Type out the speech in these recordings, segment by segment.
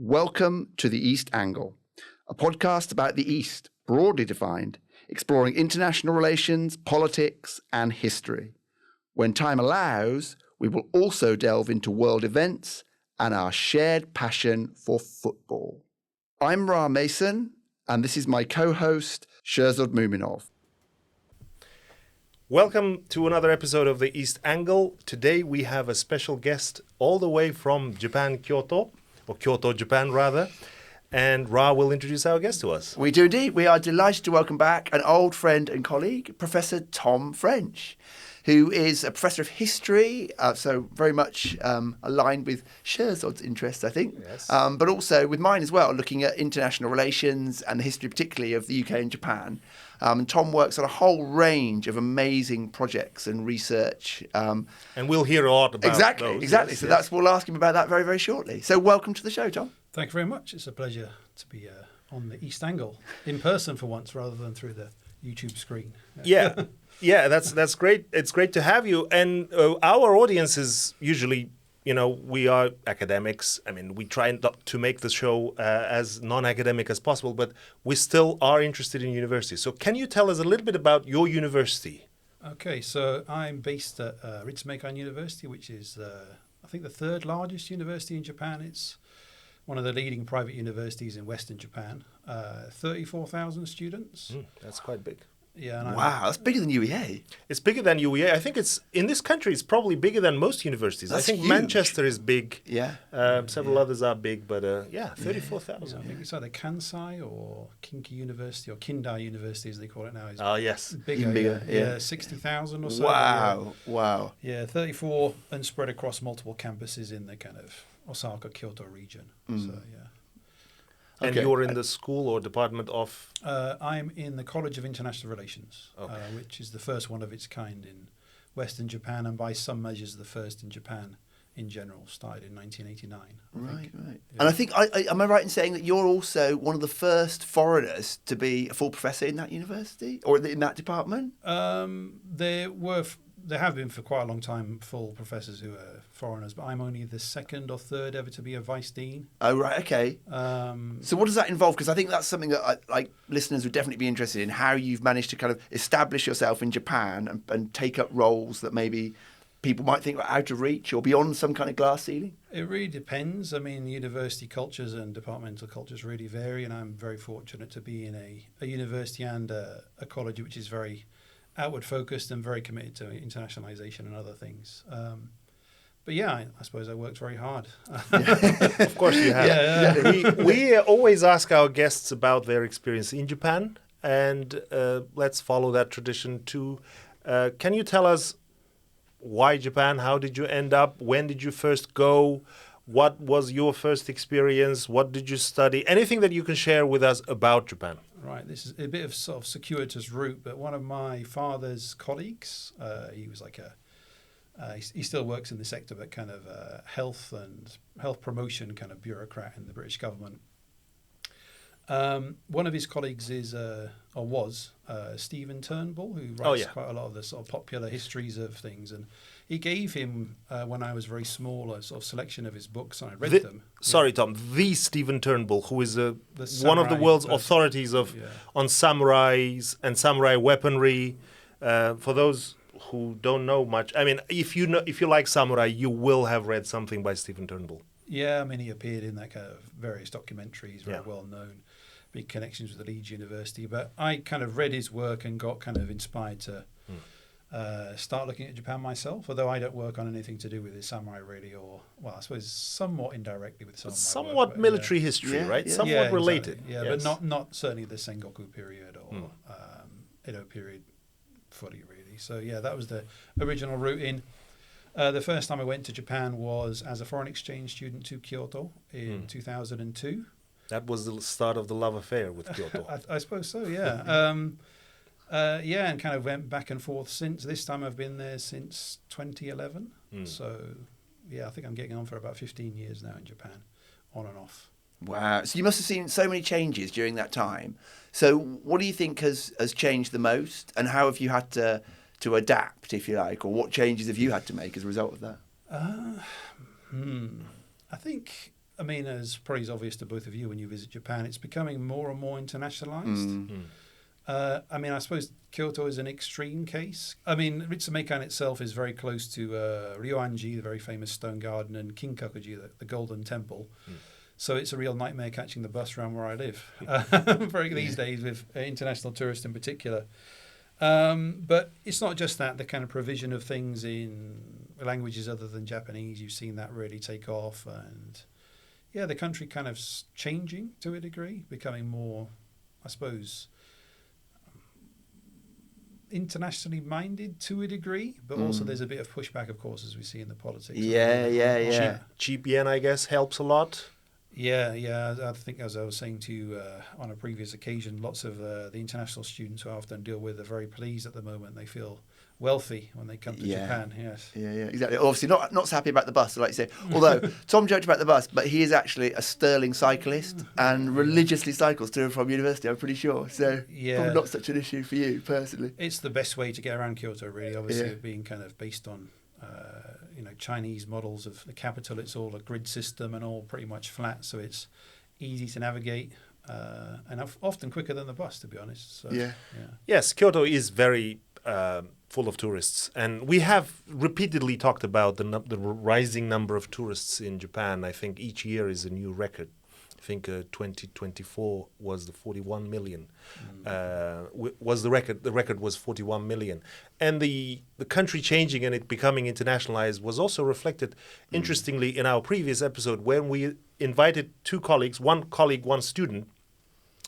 Welcome to the East Angle, a podcast about the East, broadly defined, exploring international relations, politics, and history. When time allows, we will also delve into world events and our shared passion for football. I'm Ra Mason, and this is my co-host, Sherzod Muminov. Welcome to another episode of the East Angle. Today we have a special guest all the way from Japan, Kyoto, or Kyoto, Japan rather. And Ra will introduce our guest to us. We do indeed. We are delighted to welcome back an old friend and colleague, Professor Tom French, who is a professor of history, so very much aligned with Sherzod's interests, I think, Yes. but also with mine as well, looking at international relations and the history particularly of the UK and Japan. And Tom works on a whole range of amazing projects and research. And we'll hear a lot about Exactly. those. So Yes. we'll ask him about that very, very shortly. So welcome to the show, Tom. Thank you very much. It's a pleasure to be on the East Angle in person for once, rather than through the YouTube screen. Yeah, that's great. It's great to have you. And our audience is usually, we are academics. I mean, we try not to make the show as non-academic as possible, but we still are interested in university. So can you tell us a little bit about your university? Okay, so I'm based at Ritsumeikan University, which is, I think, the third largest university in Japan. It's one of the leading private universities in Western Japan. 34,000 students. That's quite big. Yeah. And Wow, that's bigger than UEA. It's bigger than UEA. I think it's in this country. It's probably bigger than most universities. That's I think huge. Manchester is big. Yeah. Several others are big, but 34,000. I think it's either Kansai or Kinki University or Kindai University, as they call it now. Is Oh, yes. bigger. Even bigger, yeah. 60,000 or so. Wow. Yeah, 34 and spread across multiple campuses in the kind of Osaka, Kyoto region. So, yeah. And Okay. you're in the school or department of... I'm in the College of International Relations, Okay. which is the first one of its kind in Western Japan, and by some measures the first in Japan in general, started in 1989. I think. Right. Yeah. And I think, am I right in saying that you're also one of the first foreigners to be a full professor in that university or in that department? There have been for quite a long time full professors who are foreigners, but I'm only the second or third ever to be a vice dean. Oh, right, okay. So what does that involve? Because I think that's something that listeners would definitely be interested in, how you've managed to kind of establish yourself in Japan and take up roles that maybe people might think are out of reach or beyond some kind of glass ceiling. It really depends. I mean, university cultures and departmental cultures really vary, and I'm very fortunate to be in a university and a college which is very outward focused and very committed to internationalization and other things. But yeah, I suppose I worked very hard. Of course you have. Yeah. We always ask our guests about their experience in Japan, and let's follow that tradition too. Can you tell us why Japan? How did you end up? When did you first go? What was your first experience? What did you study? Anything that you can share with us about Japan? Right, this is a bit of sort of circuitous route, but one of my father's colleagues, he was like he still works in the sector, but kind of health promotion kind of bureaucrat in the British government. One of his colleagues was Stephen Turnbull, who writes quite a lot of the sort of popular histories of things, and he gave him, when I was very small, a sort of selection of his books, and I read them. Sorry, Tom. The Stephen Turnbull, who is one of the samurai world's person. authorities on samurais and samurai weaponry. For those who don't know much, I mean, if you like samurai, you will have read something by Stephen Turnbull. Yeah, I mean, he appeared in that kind of various documentaries, very well known, big connections with the Leeds University. But I kind of read his work and got kind of inspired to start looking at Japan myself, although I don't work on anything to do with the samurai really, or, well, I suppose somewhat indirectly with some of my Somewhat work, but, military history, right? Yeah. Somewhat related. Exactly. Yeah, Yes. but not certainly the Sengoku period or Edo period fully, really. So, yeah, that was the original route in. The first time I went to Japan was as a foreign exchange student to Kyoto in 2002. That was the start of the love affair with Kyoto. I suppose so, yeah. And kind of went back and forth since. This time I've been there since 2011. So, yeah, I think I'm getting on for about 15 years now in Japan, on and off. Wow. So you must have seen so many changes during that time. So what do you think has changed the most, and how have you had to adapt, if you like, or what changes have you had to make as a result of that? I think I mean, as probably is obvious to both of you when you visit Japan, it's becoming more and more internationalized. I mean, I suppose Kyoto is an extreme case. I mean, Ritsumeikan itself is very close to Ryoanji, the very famous stone garden, and Kinkakuji, the golden temple. So it's a real nightmare catching the bus around where I live these days, with international tourists in particular. But it's not just that, the kind of provision of things in languages other than Japanese, you've seen that really take off. And yeah, the country kind of changing to a degree, becoming more, I suppose, internationally minded to a degree, but also there's a bit of pushback, of course, as we see in the politics. Yeah. Cheap yen, I guess, helps a lot. Yeah. I think, as I was saying to you on a previous occasion, lots of the international students who I often deal with are very pleased at the moment. They feel wealthy when they come to Japan. Yes. Yeah, exactly. Obviously, not so happy about the bus, like you say. Although Tom joked about the bus, but he is actually a sterling cyclist and religiously cycles to and from university. I'm pretty sure. So probably not such an issue for you personally. It's the best way to get around Kyoto, really. Obviously, being kind of based on Chinese models of the capital. It's all a grid system and all pretty much flat, so it's easy to navigate and often quicker than the bus, to be honest. So, Yes, Kyoto is very full of tourists, and we have repeatedly talked about the rising number of tourists in Japan. I think each year is a new record. I think 2024 was the 41 million. Was the record? The record was 41 million, and the country changing and it becoming internationalized was also reflected, interestingly, in our previous episode when we invited two colleagues, one student,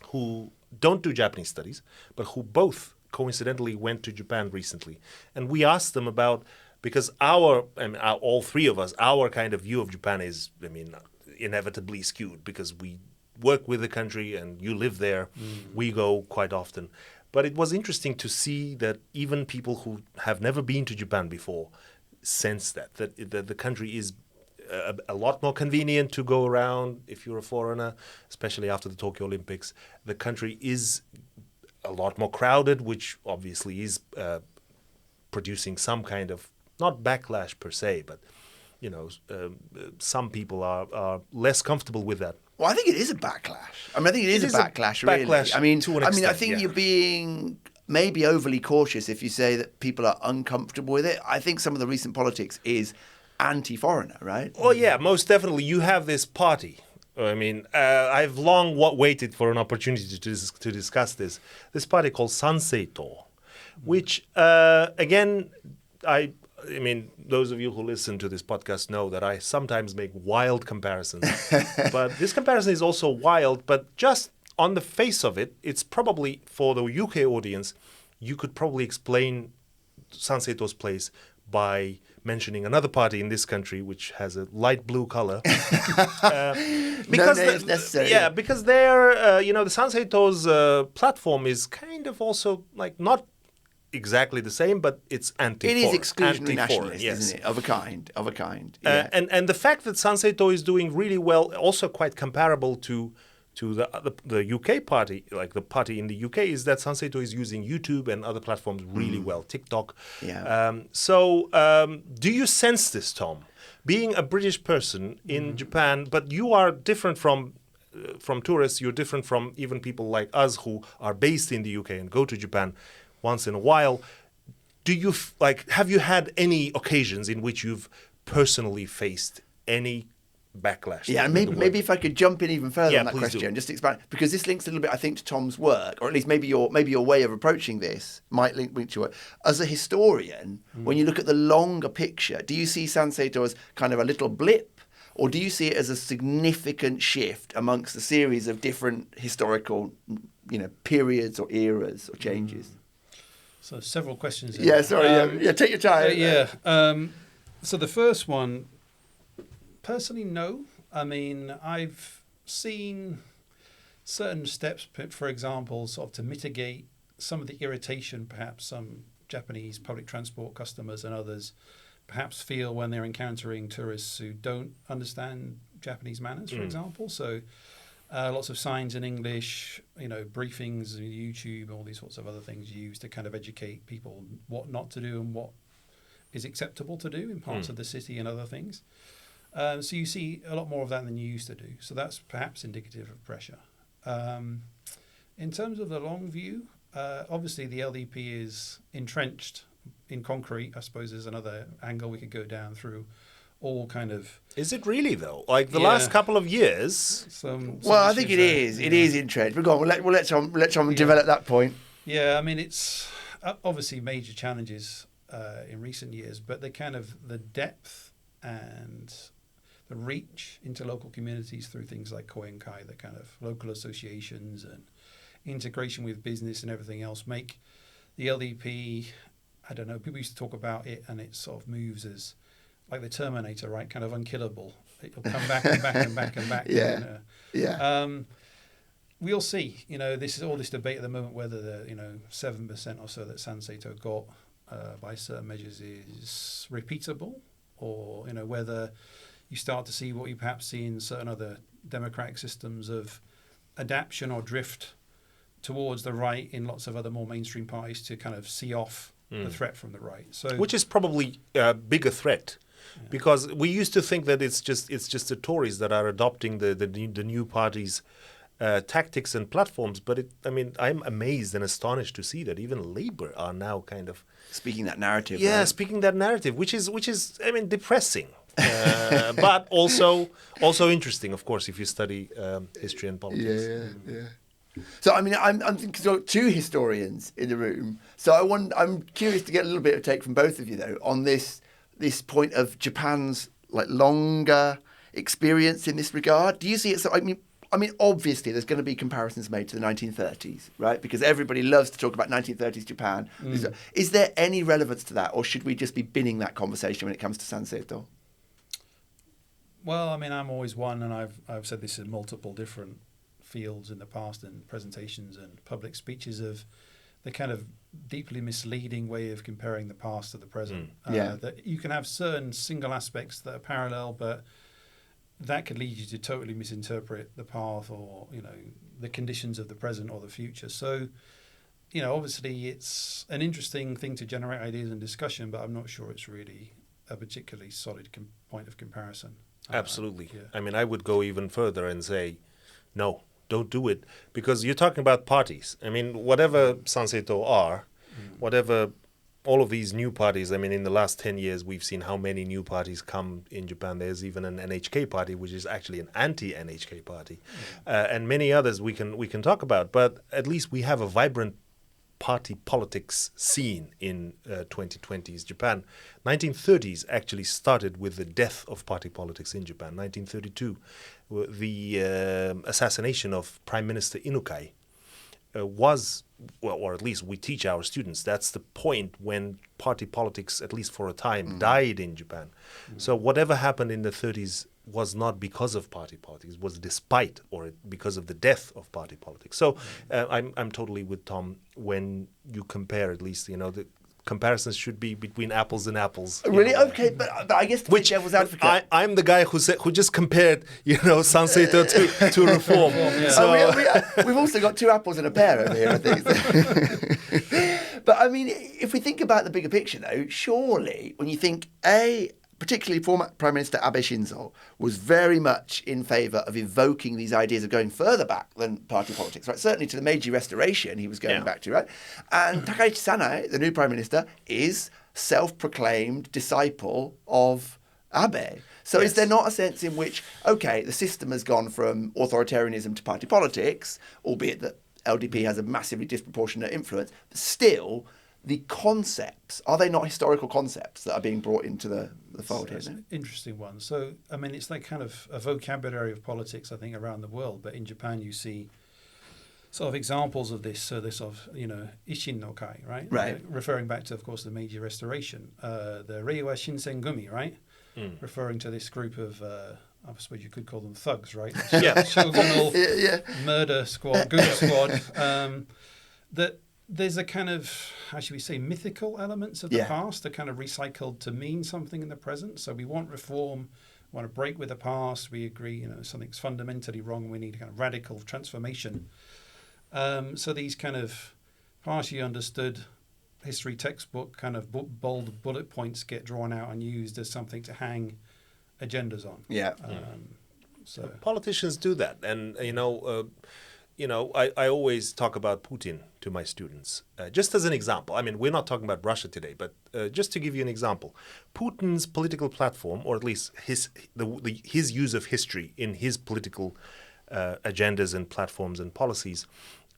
who don't do Japanese studies, but who both coincidentally went to Japan recently, and we asked them about, because all three of us, our kind of view of Japan is, inevitably skewed because we work with the country and you live there. We go quite often. But it was interesting to see that even people who have never been to Japan before sense that the country is a lot more convenient to go around if you're a foreigner, especially after the Tokyo Olympics. The country is a lot more crowded, which obviously is producing some kind of, not backlash per se, but some people are less comfortable with that. Well, I think it is a backlash. I think it is a backlash, really. To an extent, I think you're being maybe overly cautious if you say that people are uncomfortable with it. I think some of the recent politics is anti-foreigner, right? Oh, yeah, most definitely. You have this party. I've long waited for an opportunity to discuss this. This party called Sanseito, which, again, those of you who listen to this podcast know that I sometimes make wild comparisons. But this comparison is also wild, but just on the face of it, it's probably, for the UK audience, you could probably explain Sanseito's place by mentioning another party in this country which has a light blue color. Because no names necessary. Yeah, because they're, the Sanseito's platform is kind of also not exactly the same, but it's anti-foreign. It is exclusionary nationalist, yes. Isn't it? Of a kind. Yeah. And the fact that Sanseito is doing really well, also quite comparable to the UK party, like the party in the UK, is that Sanseito is using YouTube and other platforms really well, TikTok. Yeah. Do you sense this, Tom? Being a British person in Japan, but you are different from tourists, you're different from even people like us who are based in the UK and go to Japan once in a while. Do you have you had any occasions in which you've personally faced any backlash? Yeah, and maybe if I could jump in even further on that question, do. just expand, because this links a little bit, I think, to Tom's work, or at least maybe your way of approaching this might link to your work. As a historian, when you look at the longer picture, do you see Sanseito as kind of a little blip, or do you see it as a significant shift amongst a series of different historical, periods or eras or changes? So several questions. Yeah, sorry. Take your time. So the first one, personally, no. I've seen certain steps, for example, sort of to mitigate some of the irritation perhaps some Japanese public transport customers and others perhaps feel when they're encountering tourists who don't understand Japanese manners, for example. So lots of signs in English, briefings, YouTube, all these sorts of other things used to kind of educate people what not to do and what is acceptable to do in parts of the city and other things. So you see a lot more of that than you used to do. So that's perhaps indicative of pressure. In terms of the long view, obviously the LDP is entrenched in concrete. I suppose there's another angle we could go down through. All kind of. Is it really though? Like the last couple of years? Some I think it is. It is entrenched. But go on, we'll let Tom develop that point. Yeah, I mean, it's obviously major challenges in recent years, but the depth and the reach into local communities through things like Koenkai, the kind of local associations and integration with business and everything else make the LDP, I don't know, people used to talk about it and it sort of moves as like the Terminator, right? Kind of unkillable. It'll come back and back and back and back. We'll see. This is all this debate at the moment whether the 7% or so that Sanseito got by certain measures is repeatable, or whether you start to see what you perhaps see in certain other democratic systems of adaptation or drift towards the right in lots of other more mainstream parties to kind of see off the threat from the right. So, which is probably a bigger threat. Yeah. Because we used to think that it's just the Tories that are adopting the new party's tactics and platforms, but I'm amazed and astonished to see that even Labour are now kind of speaking that narrative. Yeah, right? Speaking that narrative, which is depressing, but also interesting, of course, if you study history and politics. Yeah. So I'm thinking so two historians in the room. So I'm curious to get a little bit of take from both of you though on this point of Japan's like longer experience in this regard. Do you see it? So I mean, obviously there's going to be comparisons made to the 1930s, right? Because everybody loves to talk about 1930s Japan. Is there any relevance to that, or should we just be binning that conversation when it comes to Sanseito? Well, I'm always one, and I've said this in multiple different fields in the past and presentations and public speeches of the kind of deeply misleading way of comparing the past to the present. That you can have certain single aspects that are parallel, but that could lead you to totally misinterpret the path or, the conditions of the present or the future. So, obviously it's an interesting thing to generate ideas and discussion, but I'm not sure it's really a particularly solid point of comparison. Absolutely. I would go even further and say, no, don't do it, because you're talking about parties. Whatever Sanseito are, whatever all of these new parties, in the last 10 years, we've seen how many new parties come in Japan. There's even an NHK party, which is actually an anti-NHK party, and many others we can talk about. But at least we have a vibrant party politics scene in 2020s Japan. 1930s actually started with the death of party politics in Japan. 1932, the assassination of Prime Minister Inukai was, well, or at least we teach our students, that's the point when party politics, at least for a time, died in Japan. So whatever happened in the 30s was not because of party politics, it was despite or because of the death of party politics. So I'm totally with Tom when you compare, at least, the comparisons should be between apples and apples. Really? Okay, but I guess to be devil's advocate, I'm the guy who just compared, Sanseito to reform. So we've also got two apples and a pear over here, I think. But if we think about the bigger picture, though, surely when you think particularly former Prime Minister Abe Shinzo was very much in favour of evoking these ideas of going further back than party politics, right? Certainly to the Meiji Restoration he was going back to, right? And Takaichi Sanae, the new Prime Minister, is self-proclaimed disciple of Abe. So is there not a sense in which, the system has gone from authoritarianism to party politics, albeit that LDP has a massively disproportionate influence, but still the concepts, are they not historical concepts that are being brought into the fold here? It's an interesting one. So, it's like kind of a vocabulary of politics, I think, around the world. But in Japan, you see sort of examples of this. So this of, Ishin no Kai, right? Right. Referring back to, of course, the Meiji Restoration. The Reiwa Shinsen Gumi, right? Referring to this group of, I suppose you could call them thugs, right? Shogunal murder squad, goon squad. That there's a kind of, how should we say, mythical elements of the past are kind of recycled to mean something in the present. So we want reform, we want to break with the past. We agree, something's fundamentally wrong. We need a kind of radical transformation. So these kind of partially understood history textbook kind of bold bullet points get drawn out and used as something to hang agendas on. Yeah. So Politicians do that, and I always talk about Putin to my students, just as an example. I mean, we're not talking about Russia today, but just to give you an example, Putin's political platform, or at least his use of history in his political agendas and platforms and policies,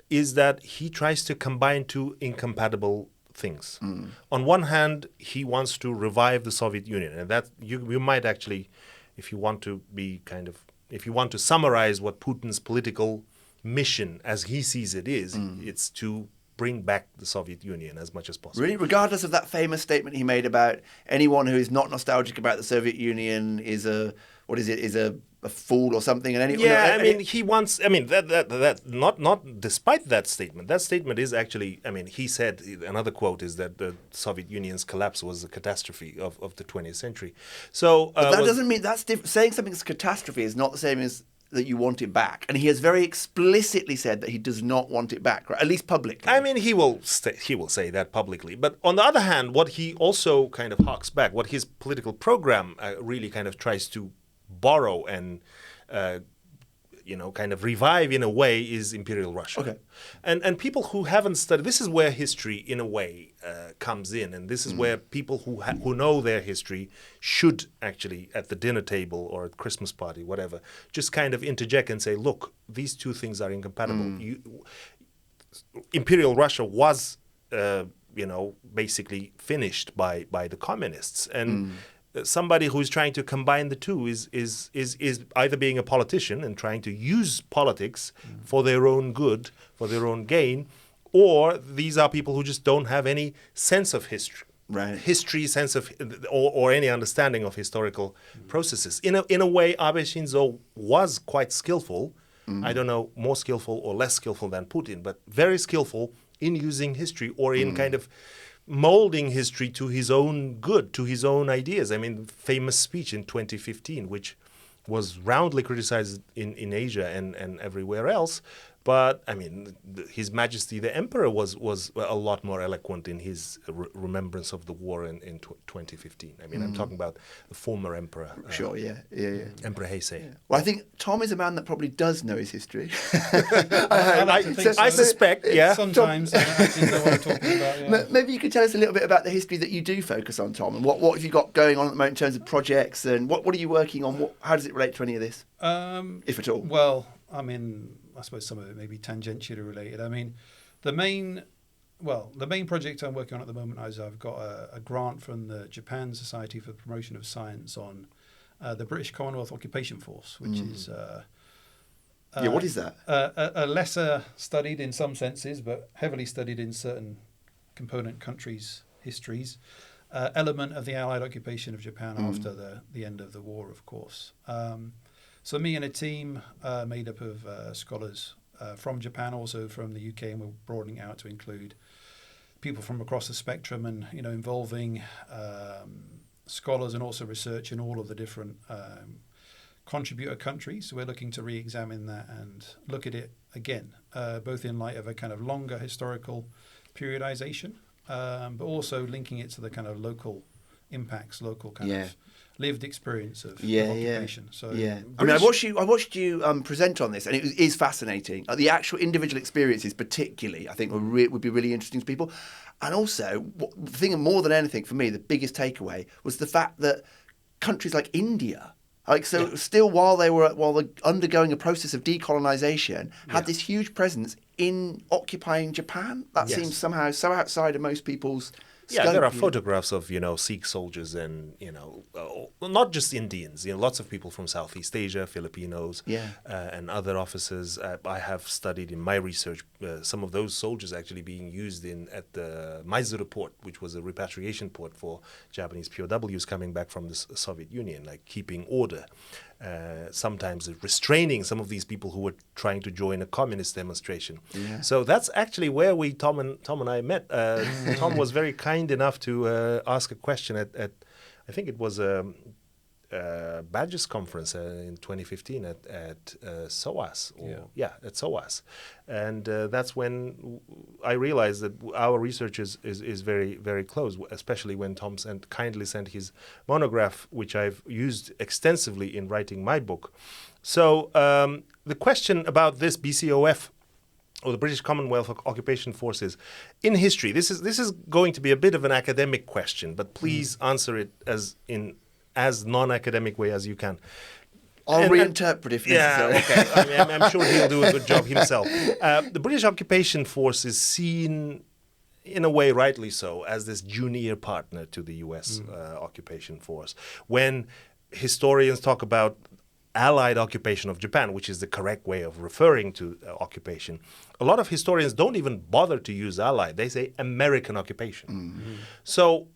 is that he tries to combine two incompatible things. On one hand, he wants to revive the Soviet Union, and that you might actually, if you want to summarize what Putin's political mission, as he sees it, it's to bring back the Soviet Union as much as possible. Really, regardless of that famous statement he made about anyone who is not nostalgic about the Soviet Union is a fool or something. And he wants. I mean, that not despite that statement. That statement is actually. I mean, he said, another quote is that the Soviet Union's collapse was a catastrophe of the 20th century. So but that doesn't mean that's saying something's a catastrophe is not the same as that you want it back. And he has very explicitly said that he does not want it back, right? At least publicly. I mean, he will say that publicly. But on the other hand, what he also kind of harks back, what his political program really kind of tries to borrow and kind of revive in a way is Imperial Russia. Okay. And people who haven't studied, this is where history in a way comes in, and this is where people who know their history should actually, at the dinner table or at Christmas party, whatever, just kind of interject and say, look, these two things are incompatible. Imperial Russia was basically finished by the communists, and somebody who's trying to combine the two is either being a politician and trying to use politics for their own good, for their own gain, or these are people who just don't have any sense of history, sense of or any understanding of historical processes. In a way, Abe Shinzo was quite skillful. I don't know, more skillful or less skillful than Putin, but very skillful in using history or in kind of molding history to his own good, to his own ideas. I mean, famous speech in 2015, which was roundly criticized in Asia and everywhere else. But, I mean, His Majesty the Emperor was a lot more eloquent in his remembrance of the war in 2015. I mean, I'm talking about the former emperor. Sure, yeah. Emperor Heisei. Yeah. Well, I think Tom is a man that probably does know his history. I suspect, yeah. Sometimes I actually know what I'm talking about, yeah. Maybe you could tell us a little bit about the history that you do focus on, Tom, and what have you got going on at the moment in terms of projects, and what are you working on? How does it relate to any of this, if at all? Well, I mean, I suppose some of it may be tangentially related. I mean, the main project I'm working on at the moment is I've got a grant from the Japan Society for the Promotion of Science on the British Commonwealth Occupation Force, which is... what is that? A lesser studied in some senses, but heavily studied in certain component countries' histories, element of the Allied occupation of Japan after the end of the war, of course. So me and a team made up of scholars from Japan, also from the UK, and we're broadening out to include people from across the spectrum, and involving scholars and also research in all of the different contributor countries. So we're looking to re-examine that and look at it again, both in light of a kind of longer historical periodization, but also linking it to the kind of local impacts, local kind of lived experience of occupation. So I mean, I watched you present on this, and it is fascinating. The actual individual experiences, particularly, I think would be really interesting to people. And also, the thing more than anything for me, the biggest takeaway was the fact that countries like India, still while they're undergoing a process of decolonization, had this huge presence in occupying Japan. That seems somehow so outside of most people's scope. There are photographs of Sikh soldiers and not just Indians. Lots of people from Southeast Asia, Filipinos, and other officers. I have studied in my research some of those soldiers actually being used at the Maizuru port, which was a repatriation port for Japanese POWs coming back from the Soviet Union, like keeping order. Sometimes restraining some of these people who were trying to join a communist demonstration. Yeah. So that's actually where Tom and I met. Tom was very kind enough to ask a question at I think it was Badges conference in 2015 at SOAS. At SOAS. And that's when I realized that our research is very, very close, especially when Tom kindly sent his monograph, which I've used extensively in writing my book. So the question about this BCOF, or the British Commonwealth Occupation Forces, in history, this is going to be a bit of an academic question, but please answer it as non-academic way as you can. I'll reinterpret if necessary. Yeah, okay. I'm sure he'll do a good job himself. The British Occupation Force is seen, in a way rightly so, as this junior partner to the US occupation force. When historians talk about Allied occupation of Japan, which is the correct way of referring to occupation, a lot of historians don't even bother to use Allied. They say American occupation. Mm-hmm. So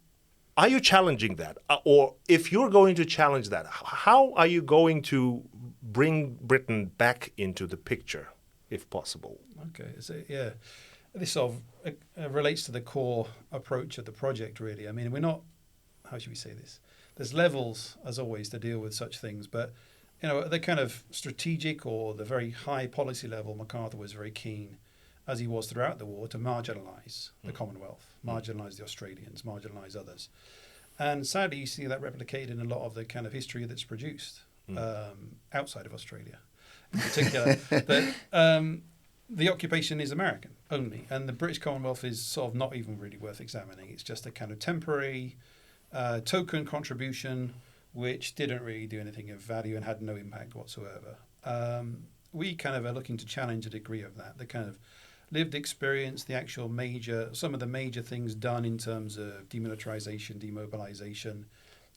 are you challenging that? Or if you're going to challenge that, how are you going to bring Britain back into the picture, if possible? Okay, so this sort of relates to the core approach of the project, really. I mean, we're not, how should we say this? There's levels, as always, to deal with such things, but at the kind of strategic or the very high policy level, MacArthur was very keen, as he was throughout the war, to marginalise the Commonwealth, marginalise the Australians, marginalise others. And sadly, you see that replicated in a lot of the kind of history that's produced outside of Australia, in particular. That the occupation is American only, and the British Commonwealth is sort of not even really worth examining. It's just a kind of temporary token contribution which didn't really do anything of value and had no impact whatsoever. We kind of are looking to challenge a degree of that, the kind of lived experience, the actual some of the major things done in terms of demilitarization, demobilization,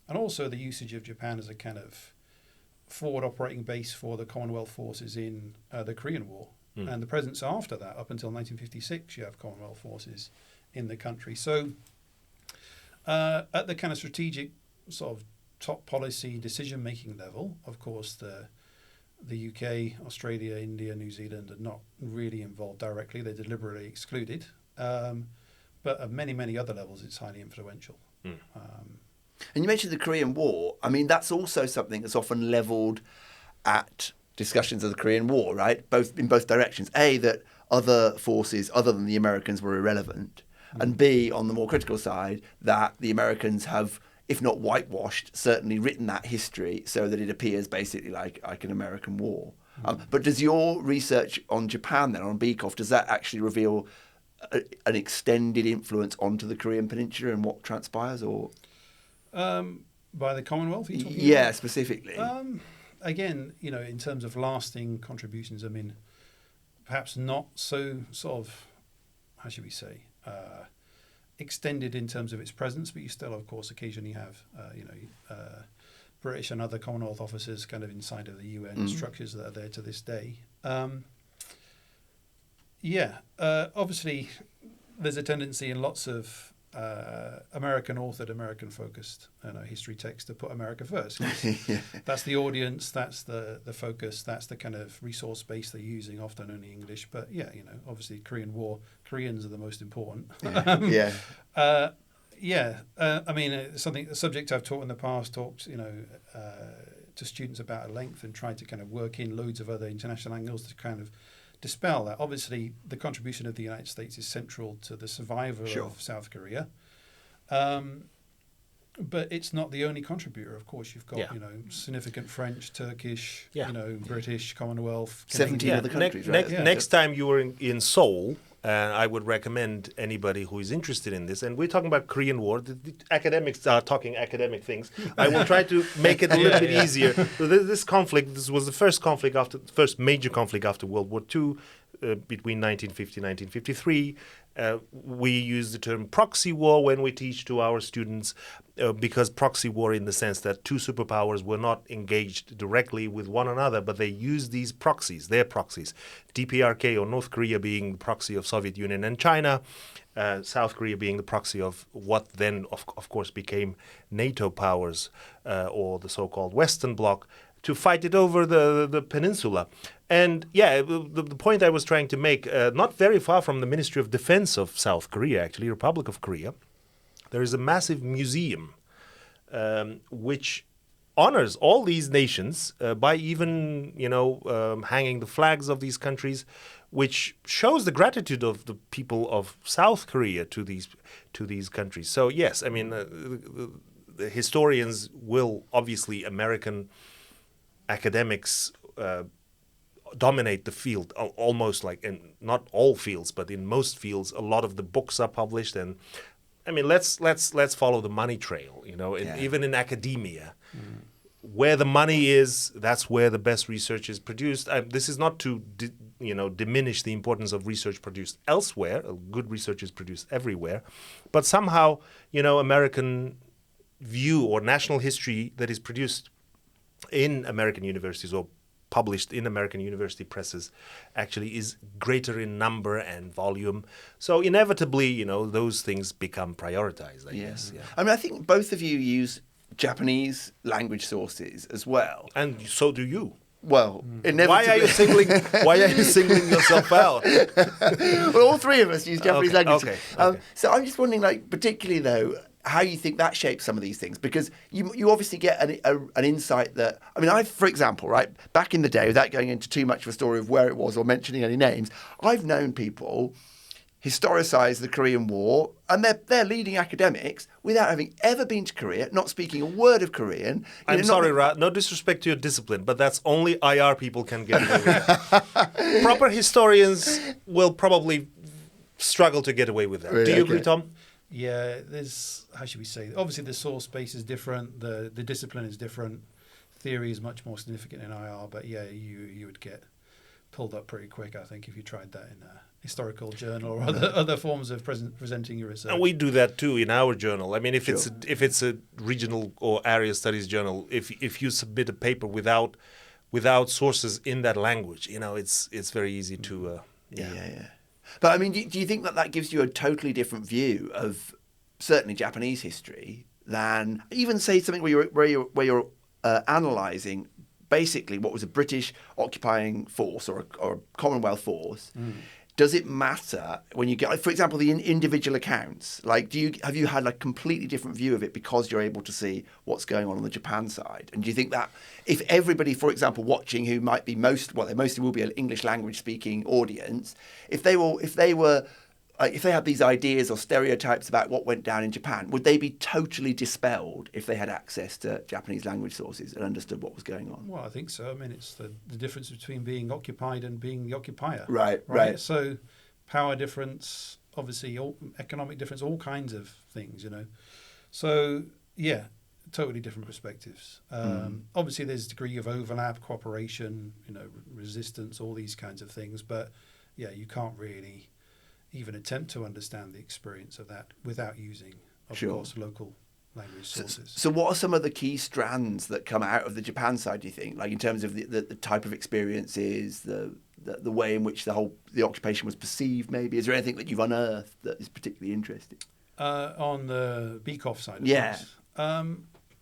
and also the usage of Japan as a kind of forward operating base for the Commonwealth forces in the Korean War. And the presence after that, up until 1956, you have Commonwealth forces in the country. So at the kind of strategic sort of top policy decision-making level, of course, the UK, Australia, India, New Zealand are not really involved directly. They're deliberately excluded. But at many, many other levels, it's highly influential. And you mentioned the Korean War. I mean, that's also something that's often levelled at discussions of the Korean War, right? In both directions. A, that other forces other than the Americans were irrelevant. And B, on the more critical side, that the Americans have, if not whitewashed, certainly written that history so that it appears basically like an American war. But does your research on Japan then, on Beekoff, does that actually reveal an extended influence onto the Korean Peninsula and what transpires? Or by the Commonwealth? Yeah, specifically. Again, in terms of lasting contributions, I mean, perhaps not so sort of, how should we say, extended in terms of its presence, but you still, of course, occasionally have, British and other Commonwealth officers kind of inside of the UN structures that are there to this day. Obviously, there's a tendency in lots of American-authored, American-focused history texts to put America first. That's the audience, that's the focus, that's the kind of resource base they're using, often only English. But obviously Korean War, Koreans are the most important. I mean, a subject I've taught in the past, talked to students about at length and tried to kind of work in loads of other international angles to kind of dispel that. Obviously, the contribution of the United States is central to the survival of South Korea. But it's not the only contributor. Of course, you've got significant French, Turkish, British, Commonwealth, 17 other countries. Right? Next time you were in Seoul, I would recommend anybody who is interested in this, and we're talking about Korean War. The academics are talking academic things. I will try to make it a little bit easier. So this was the first major conflict after World War II, between 1950 and 1953. We use the term proxy war when we teach to our students, because proxy war in the sense that two superpowers were not engaged directly with one another, but they used these proxies, their proxies. DPRK, or North Korea, being the proxy of Soviet Union and China, South Korea being the proxy of what then, of course, became NATO powers, or the so-called Western Bloc, to fight it over the peninsula. And the point I was trying to make, not very far from the Ministry of Defense of South Korea, actually, Republic of Korea, there is a massive museum which honors all these nations by even, hanging the flags of these countries, which shows the gratitude of the people of South Korea to these countries. So yes, I mean, the historians will obviously, American academics dominate the field almost like, in not all fields, but in most fields, a lot of the books are published. And I mean, let's follow the money trail, even in academia. Where the money is, that's where the best research is produced. This is not to diminish the importance of research produced elsewhere. Good research is produced everywhere. But somehow, American view or national history that is produced in American universities or published in American university presses actually is greater in number and volume. So inevitably, those things become prioritized, I guess. Yeah. I mean, I think both of you use Japanese language sources as well. And so do you. Well, inevitably. Why are you singling yourself out? Well, all three of us use Japanese language. Okay. So I'm just wondering, particularly though, how you think that shapes some of these things, because you obviously get an insight that, I mean, for example, right, back in the day, without going into too much of a story of where it was or mentioning any names, I've known people historicise the Korean War, and they're leading academics without having ever been to Korea, not speaking a word of Korean. I'm sorry, Ra, no disrespect to your discipline, but that's only IR people can get away with. Proper historians will probably struggle to get away with that. Really? Do you agree, Tom? Yeah, there's, how should we say, obviously the source base is different, the discipline is different, theory is much more significant in IR, but yeah, you would get pulled up pretty quick, I think, if you tried that in a historical journal or other forms of presenting your research. And we do that too in our journal. I mean, if it's a regional or area studies journal, if you submit a paper without sources in that language, it's very easy to Yeah. But I mean, do you think that gives you a totally different view of certainly Japanese history than even say something where you're analysing basically what was a British occupying force or a Commonwealth force? Does it matter when you get, for example, the individual accounts? Have you had a completely different view of it because you're able to see what's going on the Japan side? And do you think that if everybody, for example, watching who might be they mostly will be an English language speaking audience, if they had these ideas or stereotypes about what went down in Japan, would they be totally dispelled if they had access to Japanese language sources and understood what was going on? Well, I think so. I mean, it's the difference between being occupied and being the occupier. Right. So power difference, obviously economic difference, all kinds of things, So, yeah, totally different perspectives. Obviously, there's a degree of overlap, cooperation, resistance, all these kinds of things. But, yeah, you can't really even attempt to understand the experience of that without using, of course, local language sources. So what are some of the key strands that come out of the Japan side, do you think? In terms of the type of experiences, the way in which the occupation was perceived, maybe? Is there anything that you've unearthed that is particularly interesting? On the Beekoff side of things?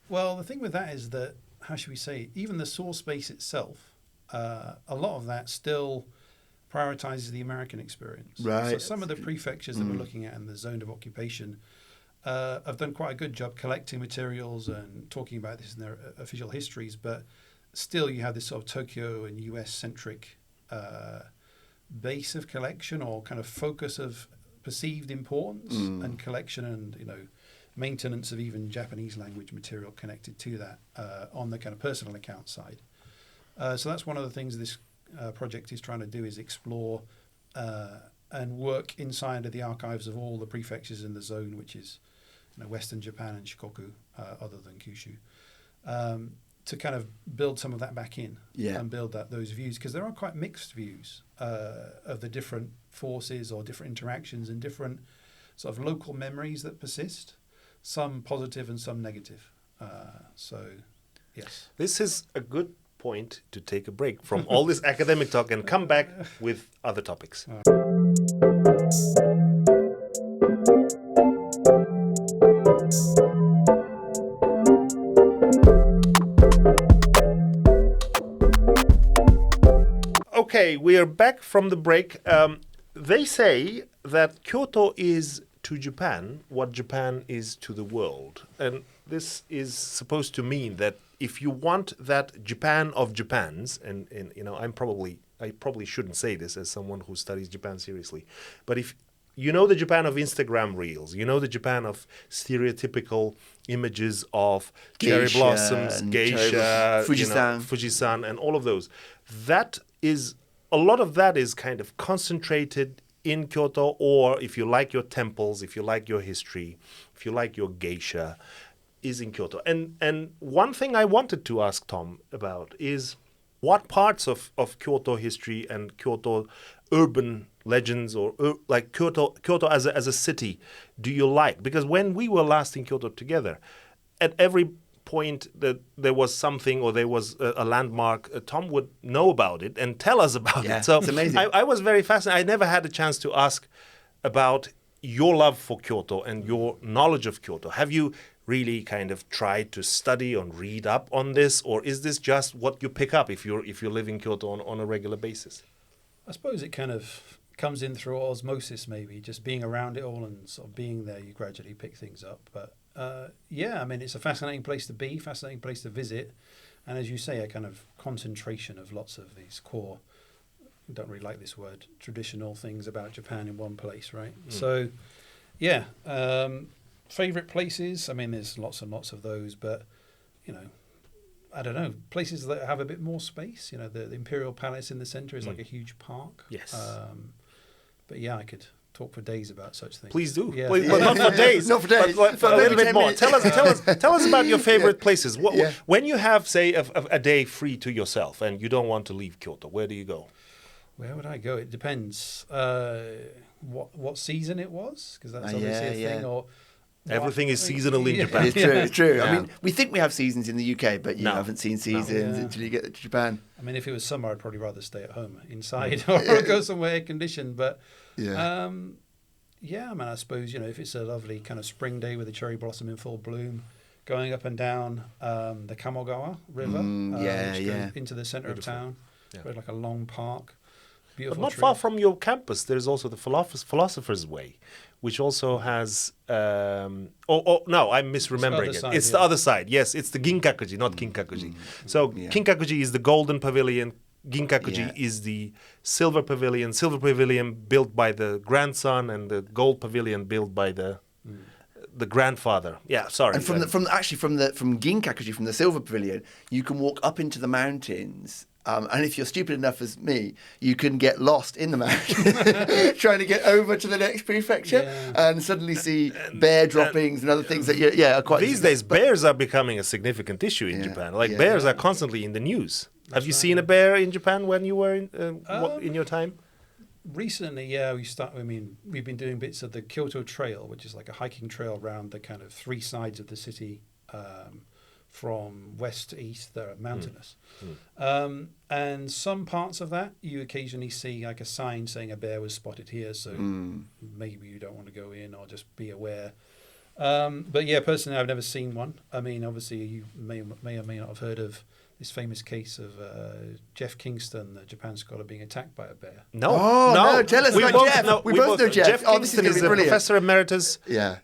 Well, the thing with that is that, how should we say, even the source space itself, a lot of that still prioritizes the American experience. Right. So some of the prefectures that we're looking at in the zone of occupation have done quite a good job collecting materials and talking about this in their official histories, but still you have this sort of Tokyo and US-centric base of collection or kind of focus of perceived importance and collection and, maintenance of even Japanese language material connected to that on the kind of personal account side. So that's one of the things this project is trying to do, is explore and work inside of the archives of all the prefectures in the zone, which is Western Japan and Shikoku, other than Kyushu, to kind of build some of that back in and build those views, because there are quite mixed views of the different forces or different interactions and different sort of local memories that persist, some positive and some negative. So, yes. This is a good point to take a break from all this academic talk and come back with other topics. Okay, we are back from the break. They say that Kyoto is to Japan what Japan is to the world. And this is supposed to mean that if you want that Japan of Japans, and you know, I probably shouldn't say this as someone who studies Japan seriously, but if you know the Japan of Instagram reels, you know the Japan of stereotypical images of cherry Geisha blossoms, and geisha, Fujisan. Fujisan, and all of those. That is, a lot of that is kind of concentrated in Kyoto, or if you like your temples, if you like your history, if you like your geisha, is in Kyoto. And one thing I wanted to ask Tom about is what parts of Kyoto history and Kyoto urban legends, or like Kyoto as a city, do you like? Because when we were last in Kyoto together, at every point that there was something or there was a landmark, Tom would know about it and tell us about it. So it's amazing. I was very fascinated. I never had a chance to ask about your love for Kyoto and your knowledge of Kyoto. Have you really kind of tried to study and read up on this, or is this just what you pick up if you live in Kyoto on a regular basis? I suppose it kind of comes in through osmosis, maybe just being around it all and sort of being there. You gradually pick things up, but yeah, I mean, it's a fascinating place to be, fascinating place to visit, and as you say, a kind of concentration of lots of these core, I don't really like this word, traditional things about Japan in one place, right? So yeah, favorite places, I mean, there's lots and lots of those, but you know, I don't know, places that have a bit more space. You know, the Imperial Palace in the centre is like a huge park. Yes. But yeah, I could talk for days about such things. Please do. Yeah. Please, but not for days. Not for days. But for a Maybe little bit 10 more. minutes. Tell us about your favorite places. Yeah. When you have, say, a day free to yourself and you don't want to leave Kyoto, where do you go? Where would I go? It depends what season it was, because that's obviously a thing. Or everything is seasonal in Japan. It's true, it's true. Yeah. I mean, we think we have seasons in the UK, but you No. haven't seen seasons Yeah. until you get to Japan. I mean, if it was summer, I'd probably rather stay at home inside or go somewhere air conditioned. But Yeah. yeah, I mean, I suppose, you know, if it's a lovely kind of spring day with a cherry blossom in full bloom, going up and down the Kamogawa River, which goes into the centre of town, with like a long park. But Beautiful not tree. far from your campus, there's also the Philosopher's Way, which also has... no, I'm misremembering It's the other it. It's side, the yeah. other side. Yes, it's the Ginkakuji, not Kinkakuji. So Kinkakuji is the golden pavilion. Ginkakuji is the silver pavilion. Silver pavilion built by the grandson, and the gold pavilion built by the grandfather. Yeah, sorry. And from Ginkakuji, from the Silver Pavilion, you can walk up into the mountains. And if you're stupid enough as me, you can get lost in the mountain trying to get over to the next prefecture and suddenly see bear droppings and other things that are quite... These days, bears are becoming a significant issue in Japan. Like bears are constantly in the news. Have you seen a bear in Japan when you were in your time? Recently, we've been doing bits of the Kyoto Trail, which is like a hiking trail around the kind of three sides of the city, from west to east that are mountainous. And some parts of that, you occasionally see like a sign saying a bear was spotted here, so maybe you don't want to go in, or just be aware. But yeah, personally, I've never seen one. I mean, obviously, you may or may not have heard of this famous case of Jeff Kingston, the Japan scholar, being attacked by a bear. No. Tell us about Jeff. We both know Jeff. Jeff Oh, this is Kingston going to is be a brilliant. professor emeritus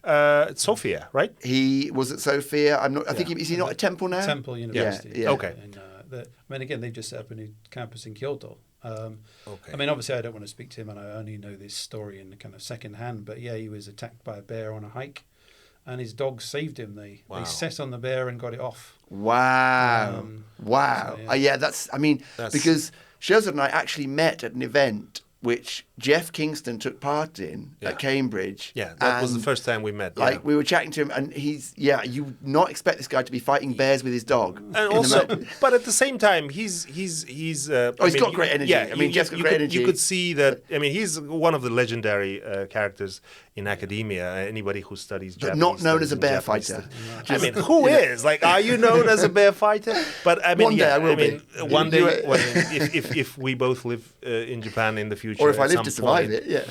at Sofia, right? He was at Sophia. I think is he not at Temple now? Temple University. Yeah. Okay. And, I mean, again, they've just set up a new campus in Kyoto. I mean, obviously, I don't want to speak to him, and I only know this story in kind of second hand. But yeah, he was attacked by a bear on a hike, and his dogs saved him. They set on the bear and got it off. Wow. So, yeah. That's because Shazad and I actually met at an event which Jeff Kingston took part in at Cambridge. Yeah, that was the first time we met. Like we were chatting to him, and you would not expect this guy to be fighting bears with his dog. And also, but at the same time, he's got great energy. Yeah, I mean, Jeff's got great energy. You could see that. I mean, he's one of the legendary characters in academia. Anybody who studies but Japanese not known as a studies bear in Japanese fighter. I mean, who is? Like, are you known as a bear fighter? But I mean, One day I will be. One day, if we both live in Japan in the future, or if I at live some to survive point, it,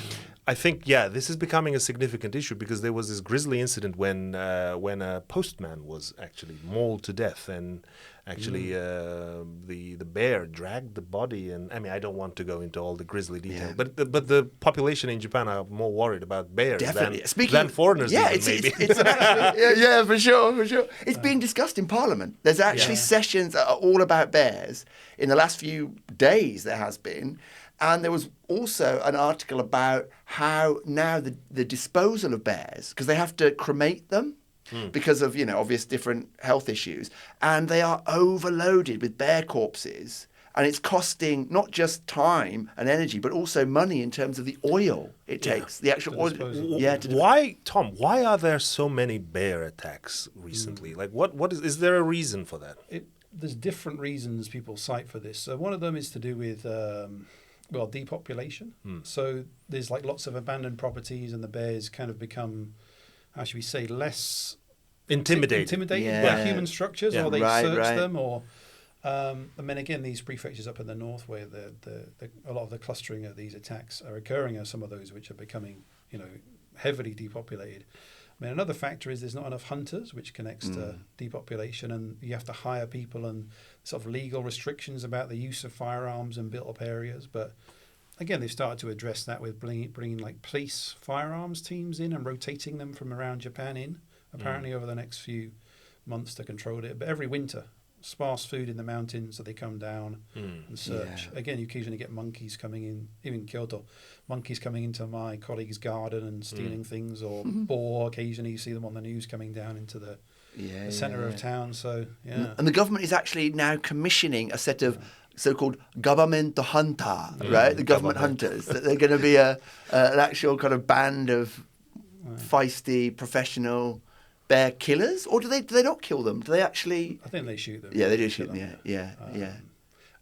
I think, this is becoming a significant issue because there was this grisly incident when a postman was actually mauled to death, and actually the bear dragged the body. And I mean, I don't want to go into all the grisly detail, but the population in Japan are more worried about bears than foreigners. Maybe. It's an actual, for sure. It's being discussed in Parliament. There's actually sessions that are all about bears. In the last few days, there has been. And there was also an article about how now the disposal of bears, because they have to cremate them because of, obvious different health issues, and they are overloaded with bear corpses, and it's costing not just time and energy, but also money in terms of the oil it takes, the actual oil. Why are there so many bear attacks recently? Like, what is there a reason for that? There's different reasons people cite for this. So one of them is to do with depopulation. So there's like lots of abandoned properties, and the bears kind of become, how should we say, less intimidated by human structures, or they search them, or and then again, these prefectures up in the north, where a lot of the clustering of these attacks are occurring, are some of those which are becoming, heavily depopulated. I mean, another factor is there's not enough hunters, which connects to depopulation, and you have to hire people, and sort of legal restrictions about the use of firearms in built-up areas. But again, they've started to address that with bringing like police firearms teams in and rotating them from around Japan in, apparently over the next few months to control it. But every winter, sparse food in the mountains, so they come down and search. Again, you occasionally get monkeys coming in, even Kyoto, monkeys coming into my colleague's garden and stealing things, or boar, occasionally you see them on the news coming down into the centre of town. So, And the government is actually now commissioning a set of so-called government hunter, right? The government hunters. That they're going to be an actual kind of band of feisty, professional bear killers, or do they not kill them? Do they actually? I think they shoot them. Yeah, they do shoot them. Yeah.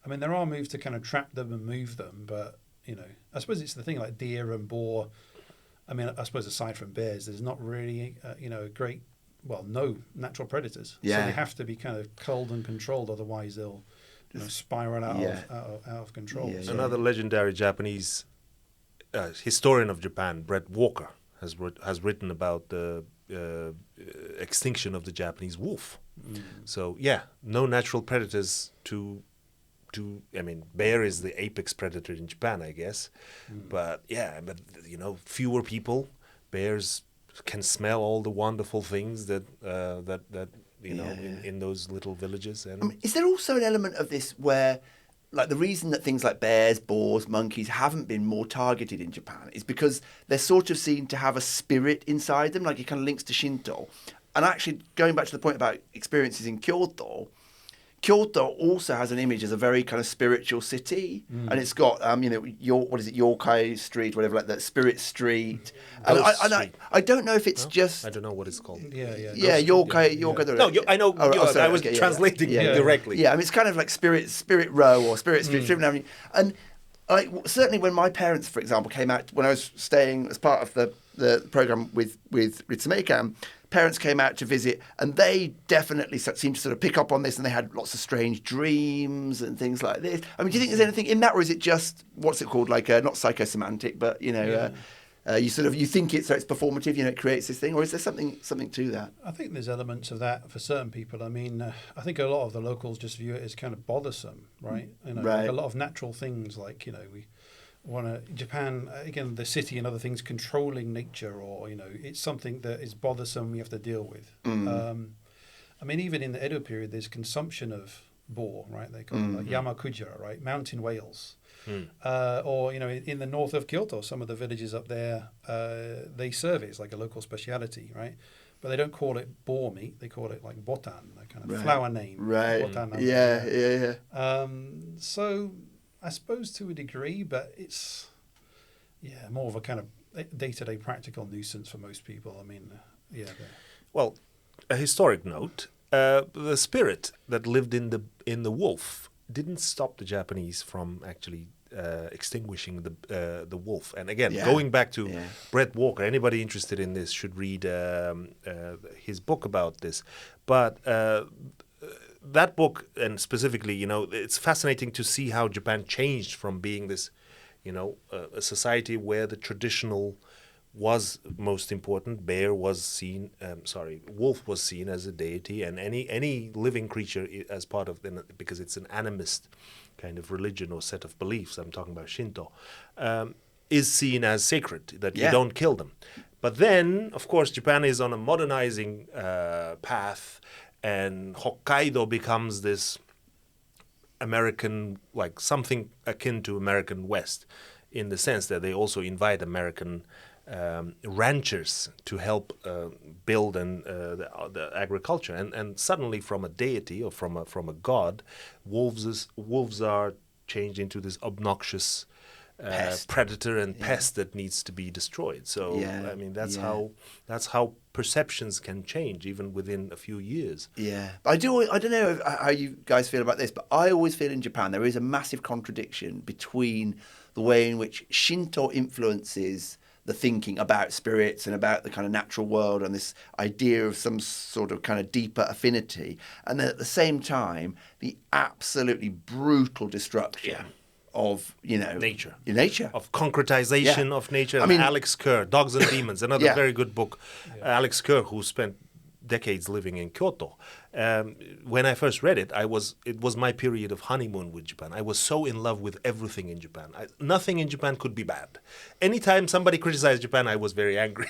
I mean, there are moves to kind of trap them and move them, but I suppose it's the thing like deer and boar. I mean, I suppose aside from bears, there's not really no natural predators. So they have to be kind of culled and controlled, otherwise they'll spiral out of control. Yeah, so. Another legendary Japanese historian of Japan, Brett Walker, has written about the extinction of the Japanese wolf. So no natural predators to I mean, bear is the apex predator in Japan, I guess. But fewer people. Bears can smell all the wonderful things that in those little villages. And I mean, is there also an element of this where, like, the reason that things like bears, boars, monkeys haven't been more targeted in Japan is because they're sort of seen to have a spirit inside them, like it kind of links to Shinto. And actually, going back to the point about experiences in Kyoto also has an image as a very kind of spiritual city, and it's got Yokai Street, whatever, like that, Spirit Street. And I don't know if it's just. I don't know what it's called. Yokai. No, I know. I was translating directly. Yeah, I mean, it's kind of like Spirit Row or Spirit Street, Driven Avenue, and certainly when my parents, for example, came out when I was staying as part of the program with Ritsumeikam, parents came out to visit, and they definitely seemed to sort of pick up on this, and they had lots of strange dreams and things like this. I mean, do you think there's anything in that, or is it just, what's it called, like not psychosemantic, but you think it's performative, it creates this thing, or is there something to that? I think there's elements of that for certain people. I mean, I think a lot of the locals just view it as kind of bothersome, right? Like a lot of natural things, like we want to Japan, again, the city and other things controlling nature, or it's something that is bothersome we have to deal with. I mean, even in the Edo period, there's consumption of boar, right? They call it like yamakujira, right? Mountain whales. Or in the north of Kyoto, some of the villages up there, they serve it. It's like a local speciality, right? But they don't call it boar meat. They call it like botan, a kind of flower name. Right. Botan, Yeah. So I suppose to a degree, but it's more of a kind of day-to-day practical nuisance for most people. I mean, Well, a historic note: the spirit that lived in the wolf didn't stop the Japanese from actually extinguishing the wolf. And again, going back to Brett Walker, anybody interested in this should read his book about this. But that book, and specifically, it's fascinating to see how Japan changed from being this, a society where the traditional was most important. Wolf was seen as a deity, and any living creature as part of them, because it's an animist kind of religion or set of beliefs. I'm talking about Shinto, is seen as sacred, that you don't kill them. But then, of course, Japan is on a modernizing path, and Hokkaido becomes this American, like something akin to American West, in the sense that they also invite American ranchers to help build the agriculture, and suddenly from a deity or from a god, wolves are changed into this obnoxious predator and pest that needs to be destroyed. So I mean that's how perceptions can change even within a few years. Yeah, I don't know how you guys feel about this, but I always feel in Japan there is a massive contradiction between the way in which Shinto influences the thinking about spirits and about the kind of natural world and this idea of some sort of kind of deeper affinity, and then at the same time the absolutely brutal destruction of nature, of Yeah. concretization of nature. I mean, Alex Kerr, Dogs and Demons, another very good book. Alex Kerr, who spent decades living in Kyoto. When I first read it, it was my period of honeymoon with Japan. I was so in love with everything in Japan. Nothing in Japan could be bad. Anytime somebody criticized Japan, I was very angry.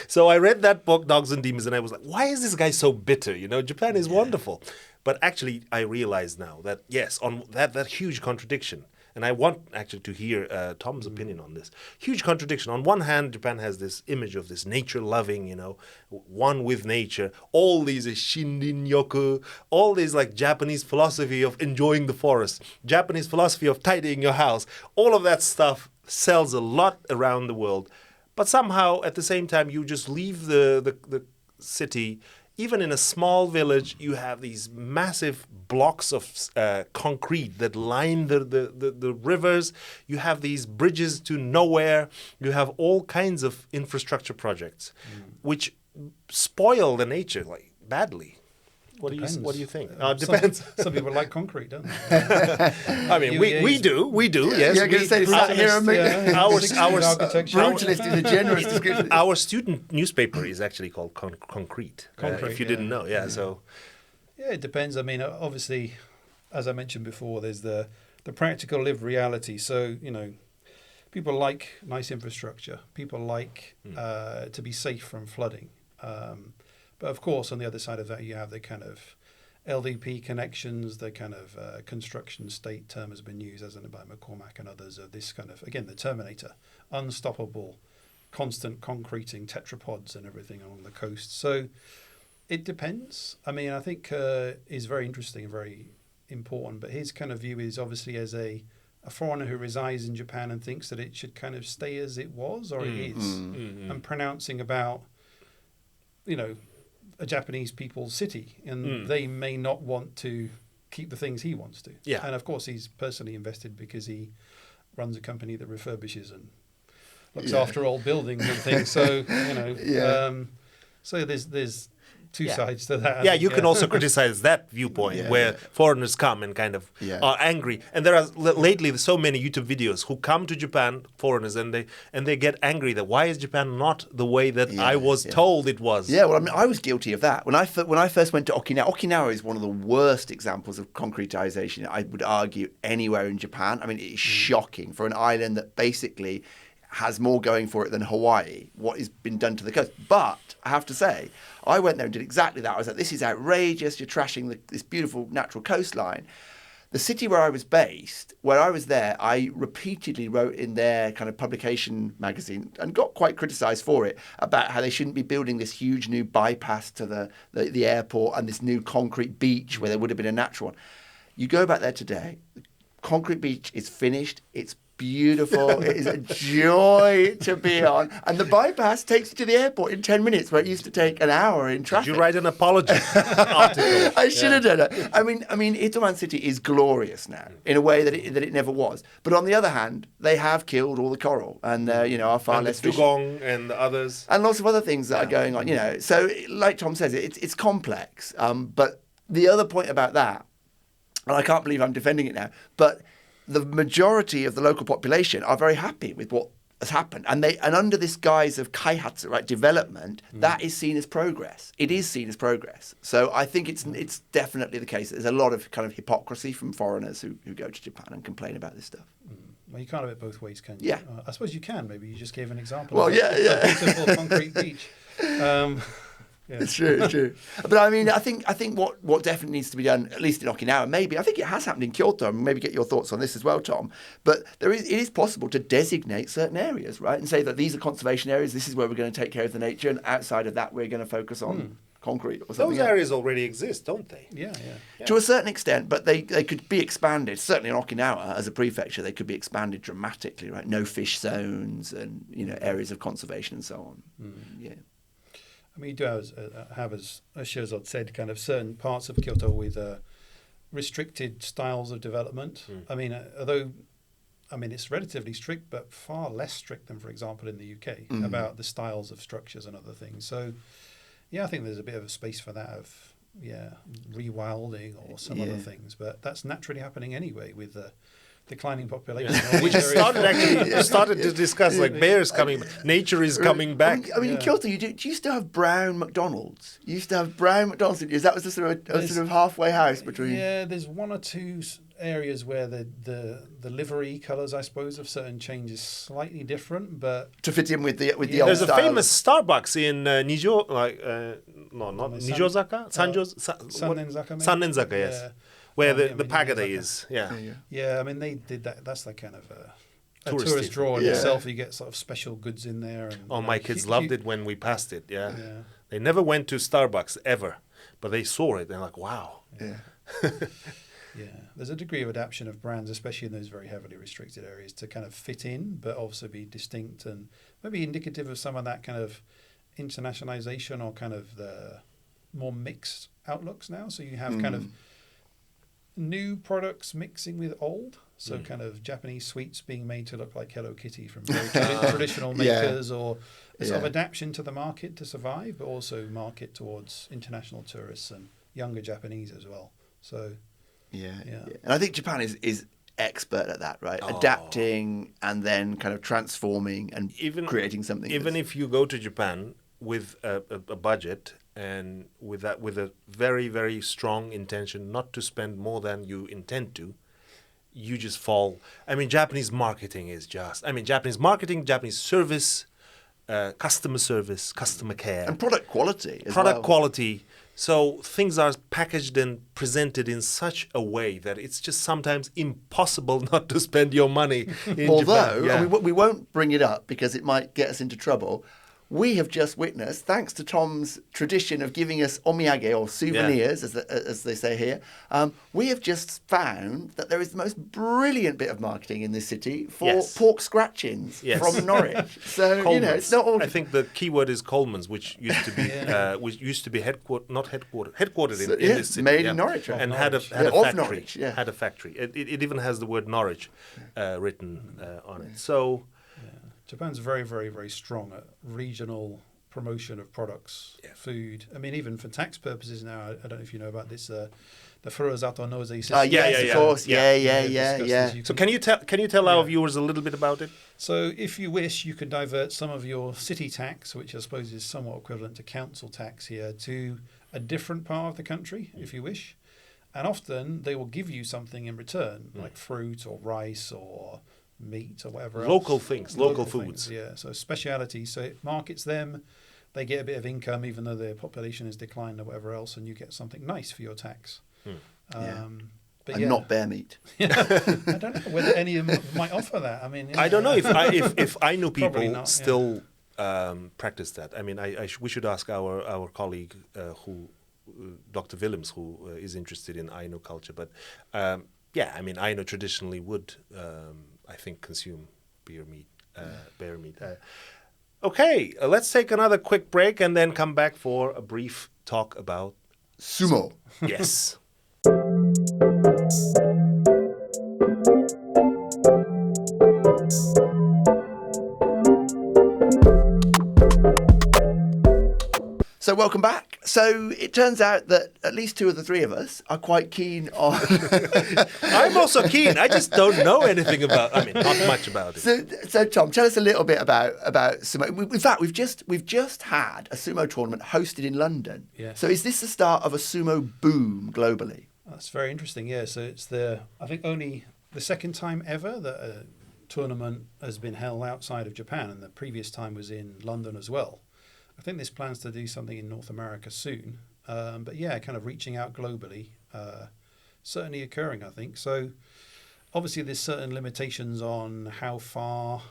So I read that book, Dogs and Demons, and I was like, why is this guy so bitter? Japan is wonderful. But actually, I realize now that, yes, on that huge contradiction. And I want actually to hear Tom's opinion on this. Huge contradiction. On one hand, Japan has this image of this nature-loving, one with nature. All these shinrin-yoku, all these like Japanese philosophy of enjoying the forest, Japanese philosophy of tidying your house. All of that stuff sells a lot around the world. But somehow, at the same time, you just leave the city. Even in a small village, you have these massive blocks of concrete that line the rivers. You have these bridges to nowhere. You have all kinds of infrastructure projects, which spoil the nature like badly. What do you think? It depends. Some people like concrete, don't they? I mean, we do. Yes. You're going to say sat here and brutalist is a generous description. Our student newspaper is actually called Concrete. If you didn't know, So. Yeah, it depends. I mean, obviously, as I mentioned before, there's the practical lived reality. So, people like nice infrastructure. People like to be safe from flooding. But of course, on the other side of that, you have the kind of LDP connections, the kind of construction state term has been used, as in by McCormack and others, of this kind of, again, the Terminator, unstoppable, constant concreting tetrapods and everything along the coast. So it depends. I mean, I think is very interesting and very important, but his kind of view is obviously as a foreigner who resides in Japan and thinks that it should kind of stay as it was or it is, and pronouncing about, a Japanese people's city, and they may not want to keep the things he wants to. Yeah. And of course, he's personally invested because he runs a company that refurbishes and looks after old buildings and things. So so there's two sides to that. Yeah, you can also criticize that viewpoint where foreigners come and kind of are angry. And there are lately so many YouTube videos who come to Japan, foreigners, and they get angry that why is Japan not the way that I was told it was? Yeah, well, I mean, I was guilty of that. When I first went to Okinawa, Okinawa is one of the worst examples of concretization, I would argue, anywhere in Japan. I mean, it's shocking for an island that basically has more going for it than Hawaii, what has been done to the coast. But I have to say, I went there and did exactly that. I was like, this is outrageous. You're trashing this beautiful natural coastline. The city where I was based, where I was there, I repeatedly wrote in their kind of publication magazine and got quite criticised for it about how they shouldn't be building this huge new bypass to the airport and this new concrete beach where there would have been a natural one. You go back there today, the concrete beach is finished. It's beautiful. It is a joy to be on. And the bypass takes you to the airport in 10 minutes, where it used to take an hour in traffic. Did you write an apology article? I should have done it. I mean, Itoman City is glorious now in a way that it never was. But on the other hand, they have killed all the coral and, are far and less the fish. dugong and the others. And lots of other things that are going on, So, like Tom says, it's complex. But the other point about that, and I can't believe I'm defending it now, but the majority of the local population are very happy with what has happened. And under this guise of kaihatsu, right, development, that is seen as progress. It is seen as progress. So I think it's definitely the case that there's a lot of kind of hypocrisy from foreigners who go to Japan and complain about this stuff. Well, you can't have it both ways, can you? Yeah. I suppose you can. Maybe you just gave an example. Well, of yeah. a beautiful concrete beach. Yeah. It's true. But I mean, I think what definitely needs to be done, at least in Okinawa, maybe, I think it has happened in Kyoto, and maybe get your thoughts on this as well, Tom, but it is possible to designate certain areas, right, and say that these are conservation areas, this is where we're going to take care of the nature, and outside of that we're going to focus on concrete or something Those else. areas already exist, don't they? Yeah. To a certain extent, but they could be expanded. Certainly in Okinawa, as a prefecture, they could be expanded dramatically, right? No fish zones and, areas of conservation and so on. Yeah. I mean, you do have as Shirzad said, kind of certain parts of Kyoto with restricted styles of development. I mean, it's relatively strict, but far less strict than, for example, in the UK about the styles of structures and other things. So, yeah, I think there's a bit of a space for that of, rewilding or some other things. But that's naturally happening anyway with the declining population. We just started to discuss like bears coming, nature is coming back. I mean, in Kyoto, do you still have brown McDonald's? You used to have brown McDonald's. That was just a sort of halfway house between. Yeah, there's one or two areas where the livery colours, I suppose, of certain changes slightly different, but to fit in with the old There's style. a famous Starbucks in Nijo, not Nijozaka, Sannenzaka, maybe? Sannenzaka, yes. Yeah. Where Oh, the pagoda is, Yeah, I mean, they did that. That's like kind of a Touristy. tourist draw in itself. You get sort of special goods in there. And, my kids loved it when we passed it, They never went to Starbucks, ever. But they saw it, they're like, wow. Yeah. There's a degree of adaptation of brands, especially in those very heavily restricted areas, to kind of fit in, but also be distinct and maybe indicative of some of that kind of internationalization or kind of the more mixed outlooks now. So you have kind of new products mixing with old. So kind of Japanese sweets being made to look like Hello Kitty from very traditional makers, or a sort of adaptation to the market to survive, but also market towards international tourists and younger Japanese as well. So And I think Japan is expert at that, right? Adapting and then kind of transforming and creating something. Even if you go to Japan with a budget and with a very, very strong intention not to spend more than you intend to, you just fall. I mean, Japanese marketing, Japanese service, customer service, customer care. And product quality as Product well. quality. So things are packaged and presented in such a way that it's just sometimes impossible not to spend your money in Although, Japan. and we won't bring it up because it might get us into trouble, we have just witnessed, thanks to Tom's tradition of giving us omiyage or souvenirs, as they say here, we have just found that there is the most brilliant bit of marketing in this city for pork scratchings from Norwich. So it's not all. I think the key word is Coleman's, which used to be headquartered in this city, made in Norwich, right? and Norwich. had a Of factory. Norwich, Had a factory. It even has the word Norwich written on it. So. Japan's very, very, very strong at regional promotion of products, food. I mean, even for tax purposes now, I don't know if you know about this, the Furusato Nozei system. Yes, of course. Yeah. So can you tell our viewers a little bit about it? So if you wish, you can divert some of your city tax, which I suppose is somewhat equivalent to council tax here, to a different part of the country, if you wish. And often they will give you something in return, like fruit or rice or meat or whatever else. Local things, local foods. So specialities. So it markets them. They get a bit of income, even though their population has declined or whatever else, and you get something nice for your tax. But not bear meat. I don't know whether any of them might offer that. I mean, I don't know if I know people not, still practice that. I mean, we should ask our colleague Dr. Willems, who is interested in Ainu culture. But I mean, Ainu traditionally would. I think consume bear meat. Okay, let's take another quick break and then come back for a brief talk about sumo. Yes. So welcome back. So it turns out that at least two of the three of us are quite keen on... I'm also keen. I just don't know anything about, not much about it. So Tom, tell us a little bit about sumo. In fact, we've just had a sumo tournament hosted in London. Yes. So is this the start of a sumo boom globally? That's very interesting, yeah. So it's I think only the second time ever that a tournament has been held outside of Japan, and the previous time was in London as well. I think there's plans to do something in North America soon. But yeah, kind of reaching out globally, certainly occurring, I think. So obviously there's certain limitations on how far,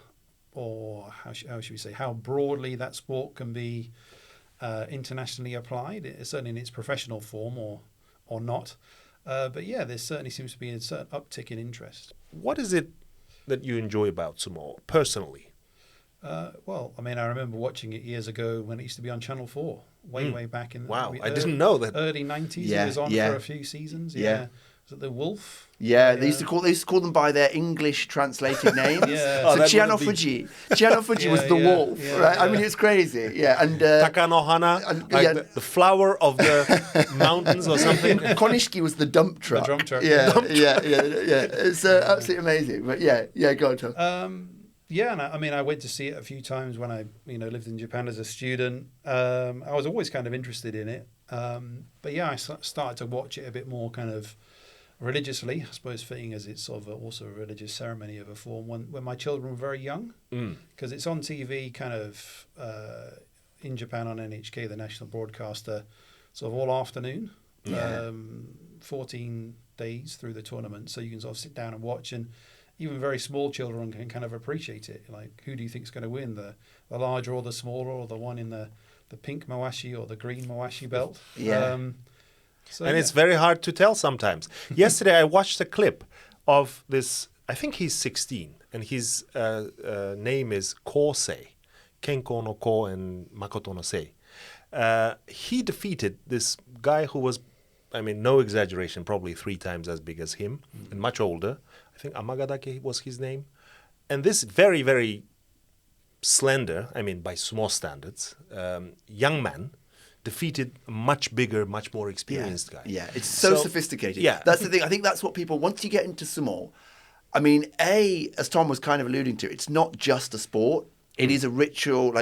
or how should we say, how broadly that sport can be internationally applied, certainly in its professional form or not. But yeah, there certainly seems to be a certain uptick in interest. What is it that you enjoy about sumo, personally? Well, I remember watching it years ago when it used to be on Channel 4, way back in I didn't know that. Early 90s. Yeah, it was on yeah. for a few seasons. Yeah. Was it The Wolf? Yeah, they used to call them by their English translated names. Yeah. So Chiano Fuji was the wolf, right? I mean, it's crazy. Yeah, and Takanohana, the flower of the mountains or something. Konishiki was the dump truck. The dump truck. Yeah. It's absolutely amazing. But yeah, go on, Tom. Yeah, and I went to see it a few times when I lived in Japan as a student. I was always kind of interested in it. But yeah, I started to watch it a bit more kind of religiously, I suppose, fitting as it's sort of also a religious ceremony of a form when my children were very young, because it's on TV kind of in Japan on NHK, the national broadcaster, sort of all afternoon, 14 days through the tournament. So you can sort of sit down and watch, and even very small children can kind of appreciate it. Like, who do you think is going to win, the larger or the smaller, or the one in the pink mawashi or the green mawashi belt? Yeah. It's very hard to tell sometimes. Yesterday I watched a clip of this, I think he's 16, and his name is Kosei, Kenko no Ko and Makoto no Sei. He defeated this guy who was, no exaggeration, probably 3 times as big as him, and much older. I think Amagadake was his name. And this very, very slender, by sumo standards, young man defeated a much bigger, much more experienced guy. Yeah, it's so sophisticated. Yeah. That's the thing. I think that's what people, once you get into sumo, as Tom was kind of alluding to, it's not just a sport. It is a ritual.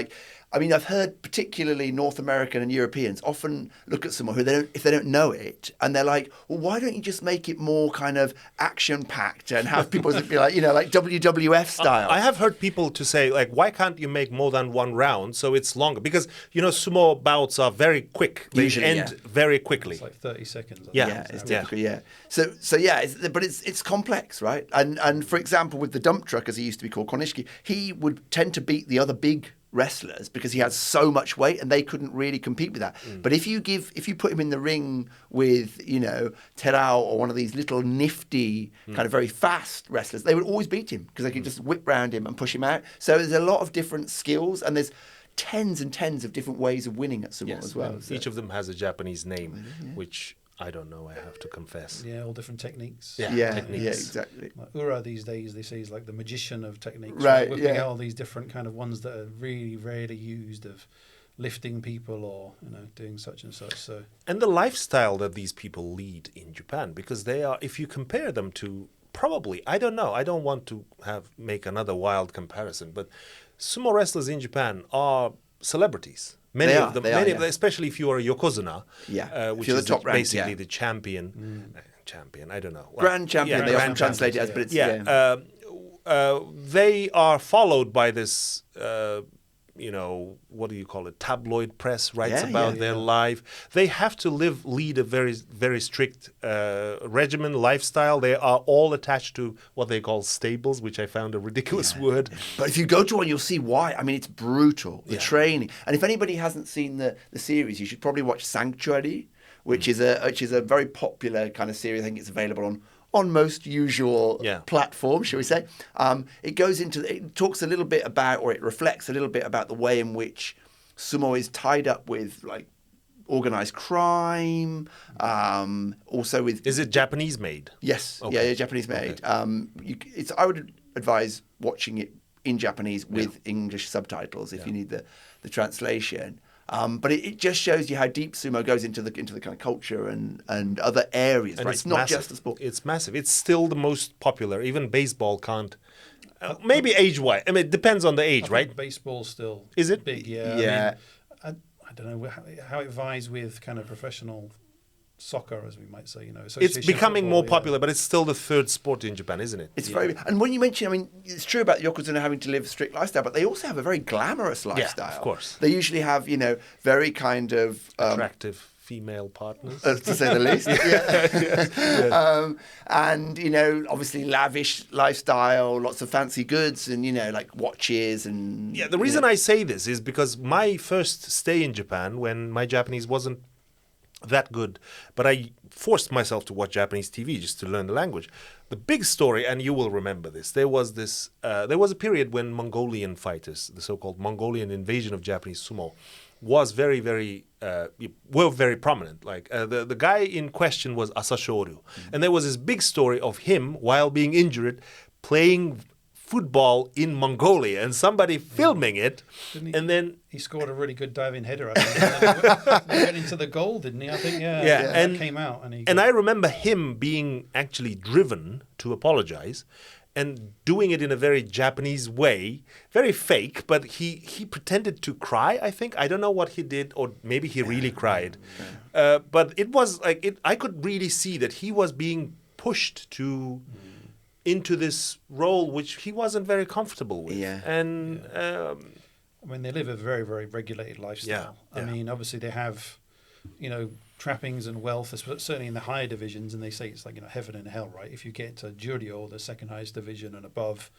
I've heard particularly North American and Europeans often look at sumo if they don't know it, and they're like, well, why don't you just make it more kind of action-packed and have people be like, like WWF style? I have heard people to say, why can't you make more than one round so it's longer? Because, sumo bouts are very quick. They Usually, end very quickly. It's like 30 seconds. It's typically, So it's complex, right? And for example, with the dump truck, as he used to be called, Konishiki, he would tend to beat the other big wrestlers because he had so much weight and they couldn't really compete with that. But if you put him in the ring with, Terao or one of these little nifty kind of very fast wrestlers, they would always beat him because they could just whip round him and push him out. So there's a lot of different skills, and there's tens and tens of different ways of winning at sumo as well. So. Each of them has a Japanese name, which I don't know, I have to confess. Yeah, all different techniques. Techniques. Yeah, exactly. Like Ura these days, they say, is like the magician of techniques. Right, whipping out all these different kind of ones that are really rarely used, of lifting people or, doing such and such. So. And the lifestyle that these people lead in Japan, because they are, if you compare them to, probably, I don't know, I don't want to make another wild comparison, but sumo wrestlers in Japan are celebrities. Many of them, especially if you are a yokozuna, which is top rank, basically the champion. Champion, I don't know. Grand champion, they often translate it as, but it's... they are followed by this, what do you call it? Tabloid press writes about their life. They have to lead a very, very strict regimen, lifestyle. They are all attached to what they call stables, which I found a ridiculous word. But if you go to one, you'll see why. It's brutal, the training. And if anybody hasn't seen the series, you should probably watch Sanctuary, which is a very popular kind of series. I think it's available on most usual platforms, shall we say. It talks a little bit about, or it reflects a little bit about the way in which sumo is tied up with organized crime, also with... Is it Japanese made? Yes, okay. Japanese made. Okay. I would advise watching it in Japanese with English subtitles if you need the translation. But it just shows you how deep sumo goes into the kind of culture and other areas. And right? It's not massive. just a sport. It's massive. It's still the most popular. Even baseball can't. Maybe age-wise. I mean, it depends on the age, right? Baseball's still Is it big? Yeah. Yeah. I don't know how it vies with kind of professional soccer, as we might say. It's association becoming football, more popular, but it's still the third sport in Japan, isn't it? It's very, and when you mention, I mean, it's true about Yokozuna having to live a strict lifestyle, but they also have a very glamorous lifestyle. of course. They usually have, very kind of Attractive female partners. to say the least. And obviously lavish lifestyle, lots of fancy goods, and like watches and. Yeah, the reason I say this is because my first stay in Japan, when my Japanese wasn't that good, but I forced myself to watch Japanese TV just to learn the language. The big story, and you will remember this, there was a period when Mongolian fighters, the so-called Mongolian invasion of Japanese sumo, was very, very prominent. Like the guy in question was Asashoryu, and there was this big story of him while being injured playing football in Mongolia and somebody filming it, and then he scored a really good diving header. I think. He went into the goal, didn't he? I think and that came out, and I remember him being actually driven to apologize, and doing it in a very Japanese way, very fake. But he pretended to cry. I think I don't know what he did, or maybe he really cried. But it was like I could really see that he was being pushed to. Into this role which he wasn't very comfortable with. I mean, they live a very, very regulated lifestyle. I mean, obviously they have, trappings and wealth, certainly in the higher divisions, and they say it's like, heaven and hell, right? If you get to Juryo, the second highest division and above,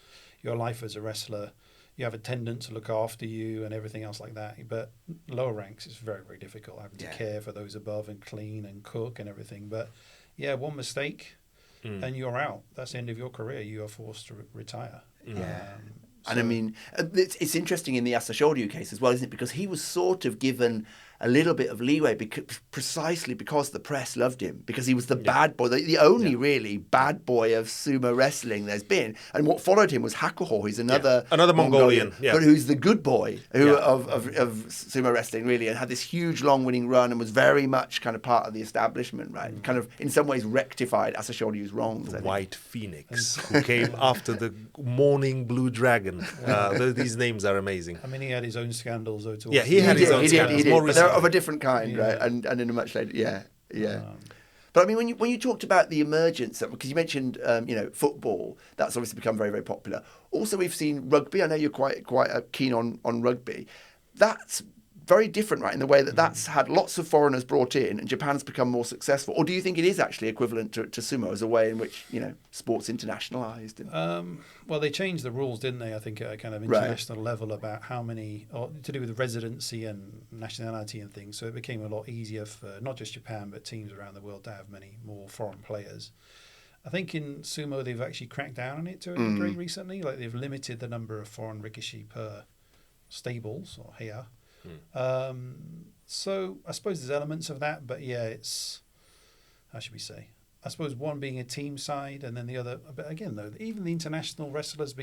your life as a wrestler, you have attendants to look after you and everything else like that. But lower ranks is very, very difficult, having to care for those above and clean and cook and everything. But one mistake, and you're out. That's the end of your career. You are forced to retire. And I mean, it's interesting in the Asashoryu case as well, isn't it? Because he was sort of given a little bit of leeway precisely because the press loved him, because he was the bad boy, the only really bad boy of sumo wrestling there's been. And what followed him was Hakuho, who's another Mongolian, but who's the good boy of sumo wrestling, really, and had this huge long winning run and was very much kind of part of the establishment, right? Kind of in some ways rectified Asashoryu's wrongs. The White Phoenix, who came after the Morning Blue Dragon. These names are amazing. I mean, he had his own scandals, though. He had his own scandals. More but they're of a different kind, right? And in a much later, But I mean, when you talked about the emergence, because you mentioned, football, that's obviously become very, very popular. Also, we've seen rugby. I know you're quite keen on rugby. That's very different, right, in the way that that's had lots of foreigners brought in and Japan's become more successful. Or do you think it is actually equivalent to sumo as a way in which, sport's internationalised? Well, they changed the rules, didn't they, I think, at a kind of international level about how many, or to do with residency and nationality and things. So it became a lot easier for not just Japan, but teams around the world to have many more foreign players. I think in sumo, they've actually cracked down on it to a degree recently. Like they've limited the number of foreign rikishi per stables or heya. So I suppose there's elements of that, but it's, how should we say? I suppose one being a team side and then the other, but again though, even the international wrestlers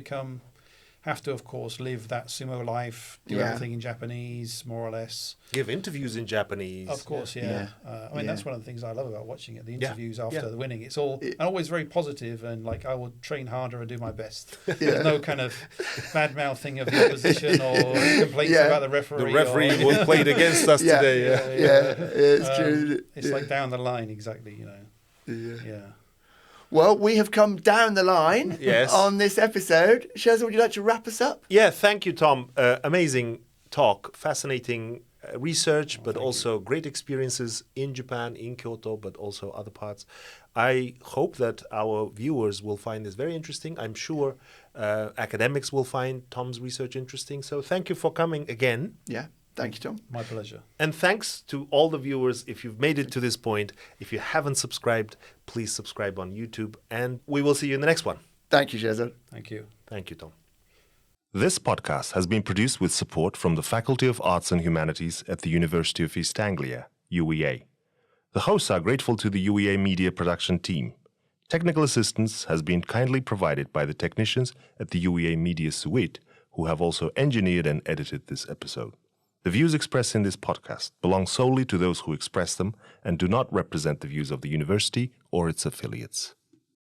have to, of course, live that sumo life, do everything in Japanese, more or less. Give interviews in Japanese. Of course, I mean, that's one of the things I love about watching it, the interviews after the winning. It's all always very positive and like, I will train harder and do my best. There's no kind of bad-mouthing of the opposition or complaints about the referee. The referee was played against us today. It's true. It's like down the line, exactly, Well, we have come down the line on this episode. Sheza, would you like to wrap us up? Yeah, thank you, Tom. Amazing talk, fascinating research, but also great experiences in Japan, in Kyoto, but also other parts. I hope that our viewers will find this very interesting. I'm sure academics will find Tom's research interesting. So thank you for coming again. Yeah. Thank you, Tom. My pleasure. And thanks to all the viewers. If you've made it to this point, if you haven't subscribed, please subscribe on YouTube. And we will see you in the next one. Thank you, Sheza. Thank you. Thank you, Tom. This podcast has been produced with support from the Faculty of Arts and Humanities at the University of East Anglia, UEA. The hosts are grateful to the UEA media production team. Technical assistance has been kindly provided by the technicians at the UEA Media Suite, who have also engineered and edited this episode. The views expressed in this podcast belong solely to those who express them and do not represent the views of the university or its affiliates.